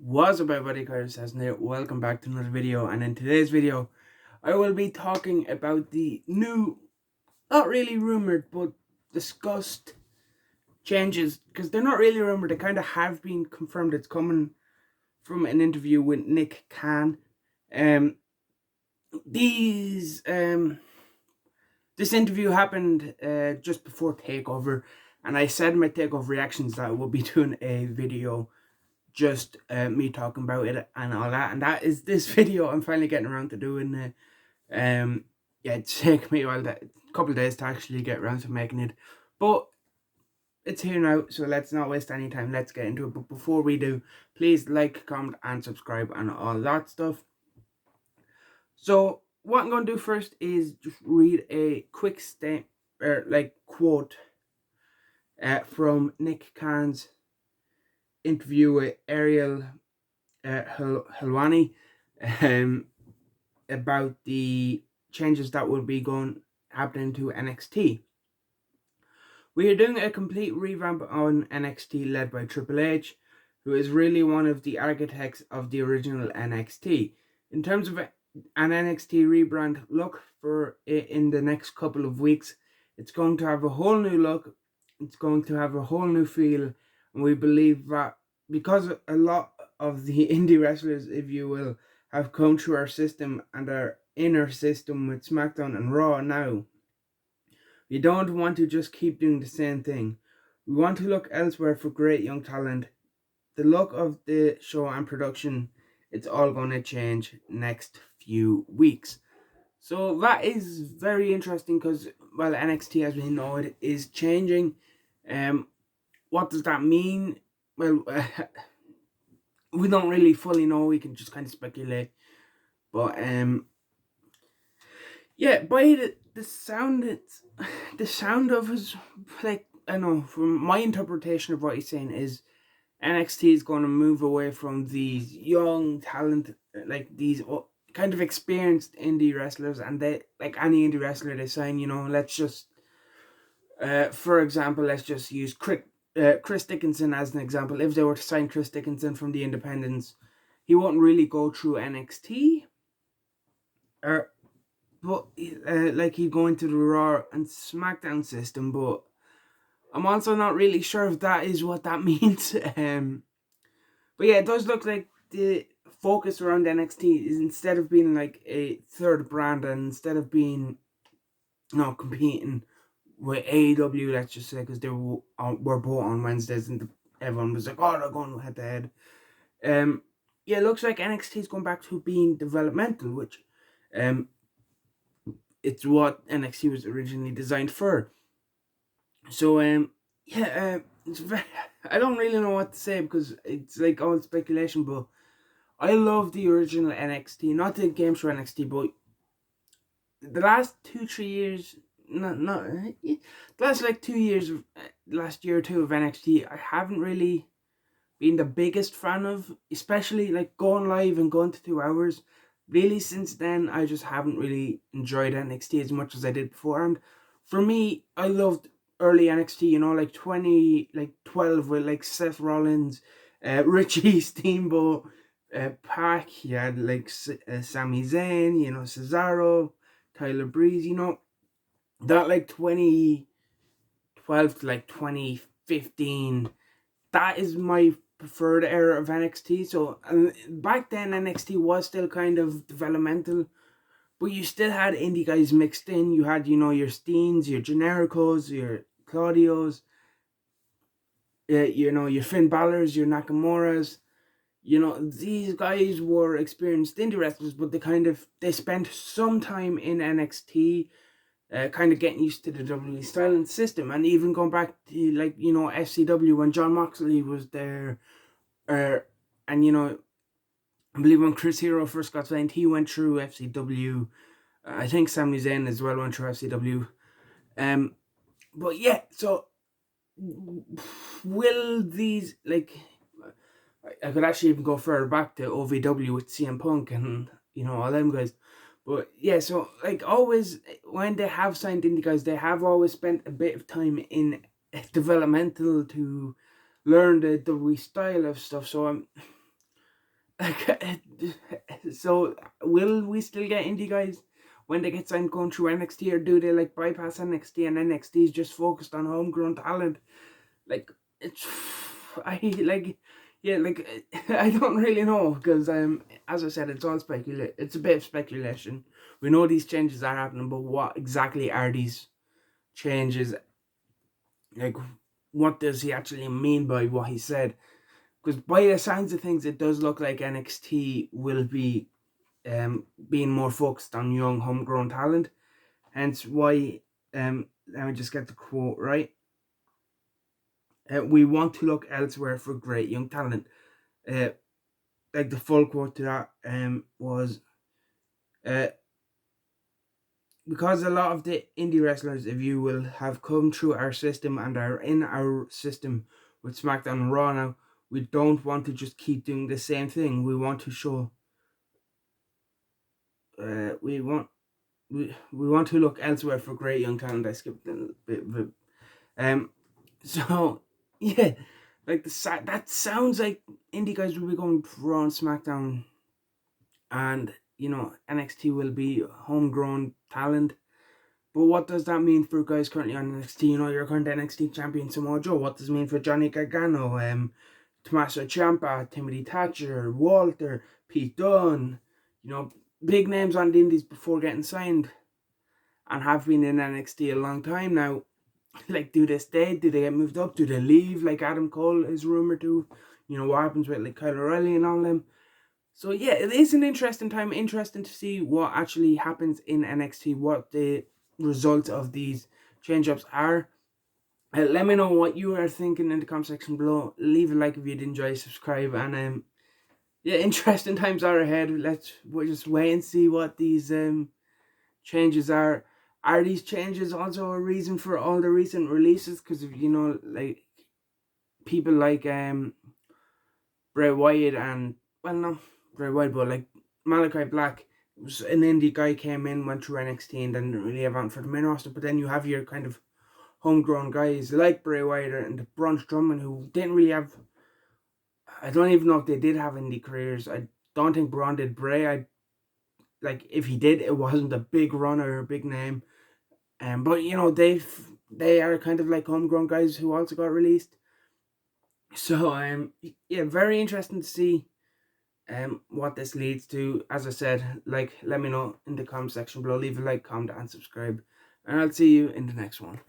What's up everybody, Curtis says here. Welcome back to another video, and in today's video I will be talking about the new, not really rumored but discussed changes, because they're not really rumored, they kind of have been confirmed. It's coming from an interview with Nick Khan. These This interview happened just before takeover, and I said in my takeover reactions that I will be doing a video just me talking about it and all that, and that is this video. I'm finally getting around to doing it. Yeah, it took me a couple of days to actually get around to making it, but it's here now, so let's not waste any time. Let's get into it. But before we do, please like, comment and subscribe and all that stuff. So what I'm going to do first is just read a quick quote from Nick Khan's interview with Ariel Helwani about the changes that will be happening to NXT. We are doing a complete revamp on NXT led by Triple H, who is really one of the architects of the original NXT. In terms of an NXT rebrand, look for it in the next couple of weeks. It's going to have a whole new look. It's going to have a whole new feel. And we believe that because a lot of the indie wrestlers, if you will, have come through our system and our inner system with SmackDown and Raw now, we don't want to just keep doing the same thing. We want to look elsewhere for great young talent. The look of the show and production, it's all going to change next few weeks. So that is very interesting because, well, NXT as we know it is changing. What does that mean? Well, we don't really fully know. We can just kind of speculate. But yeah, by the sound, the sound of his, like, I know, from my interpretation of what he's saying is NXT is going to move away from these young talent, like these kind of experienced indie wrestlers, and they, like any indie wrestler they sign, let's just for example, let's just use Chris Dickinson as an example. If they were to sign Chris Dickinson from the independents, he wouldn't really go through NXT, but like he'd go into the Raw and SmackDown system. But I'm also not really sure if that is what that means. But yeah, it does look like the focus around NXT is, instead of being like a third brand and instead of being, competing with AEW, let's just say, because they were both on Wednesdays and everyone was like, oh, they're going head to head. Yeah, it looks like NXT is going back to being developmental, which it's what NXT was originally designed for. So yeah, it's very, I don't really know what to say because it's like all speculation, but I love the original NXT, not the game show NXT, but the last 2-3 years, the last like 2 years, last year or two of NXT, I haven't really been the biggest fan of, especially like going live and going to 2 hours. Really, since then, I just haven't really enjoyed NXT as much as I did before. And for me, I loved early NXT, like 2012 with like Seth Rollins, Richie Steamboat, Pac. You had like Sami Zayn, Cesaro, Tyler Breeze, that like 2012 to like 2015, that is my preferred era of NXT. So back then NXT was still kind of developmental, but you still had indie guys mixed in. You had, your Steens, your Genericos, your Claudios, your Finn Balor's, your Nakamura's. These guys were experienced indie wrestlers, but they spent some time in NXT, kind of getting used to the WWE style and system, and even going back to like FCW when John Moxley was there, and I believe when Chris Hero first got signed, he went through FCW. I think Sami Zayn as well went through FCW. But yeah, so will these, like, I could actually even go further back to OVW with CM Punk and all them guys. But yeah, so like always when they have signed indie guys, they have always spent a bit of time in developmental to learn the WWE style of stuff. So Like, so will we still get indie guys when they get signed going through NXT, or do they like bypass NXT and NXT is just focused on homegrown talent? Like, it's I like yeah, like I don't really know, because as I said, it's all it's a bit of speculation. We know these changes are happening, but what exactly are these changes? Like, what does he actually mean by what he said? Because by the signs of things, it does look like NXT will be being more focused on young homegrown talent. Hence why, let me just get the quote right. We want to look elsewhere for great young talent. Like the full quote to that was, uh, because a lot of the indie wrestlers, if you will, have come through our system and are in our system with SmackDown and Raw now, we don't want to just keep doing the same thing. We want to show, we want to look elsewhere for great young talent. I skipped a bit, but so yeah, like that sounds like indie guys will be going Raw and SmackDown, and NXT will be homegrown talent. But what does that mean for guys currently on NXT? Your current NXT champion Samoa Joe. What does it mean for Johnny Gargano, Tommaso Ciampa, Timothy Thatcher, Walter, Pete Dunne? Big names on the indies before getting signed, and have been in NXT a long time now. Like, do they stay? Do they get moved up? Do they leave? Like Adam Cole is rumored to. What happens with like Kyle O'Reilly and all them. So yeah, it is an interesting time. Interesting to see what actually happens in NXT. What the results of these change-ups are. Let me know what you are thinking in the comment section below. Leave a like if you did enjoy. Subscribe, and yeah, interesting times are ahead. We'll just wait and see what these changes are. Are these changes also a reason for all the recent releases? Because like people like Bray Wyatt and, well, no Bray Wyatt, but like Malachi Black was an indie guy, came in, went through NXT, and then didn't really have on for the main roster. But then you have your kind of homegrown guys like Bray Wyatt and Braun Strowman, who didn't really have. I don't even know if they did have indie careers. I don't think Braun did. Bray, like, if he did, it wasn't a big run or a big name. But they are kind of like homegrown guys who also got released. So yeah, very interesting to see what this leads to. As I said, like, let me know in the comment section below. Leave a like, comment, and subscribe, and I'll see you in the next one.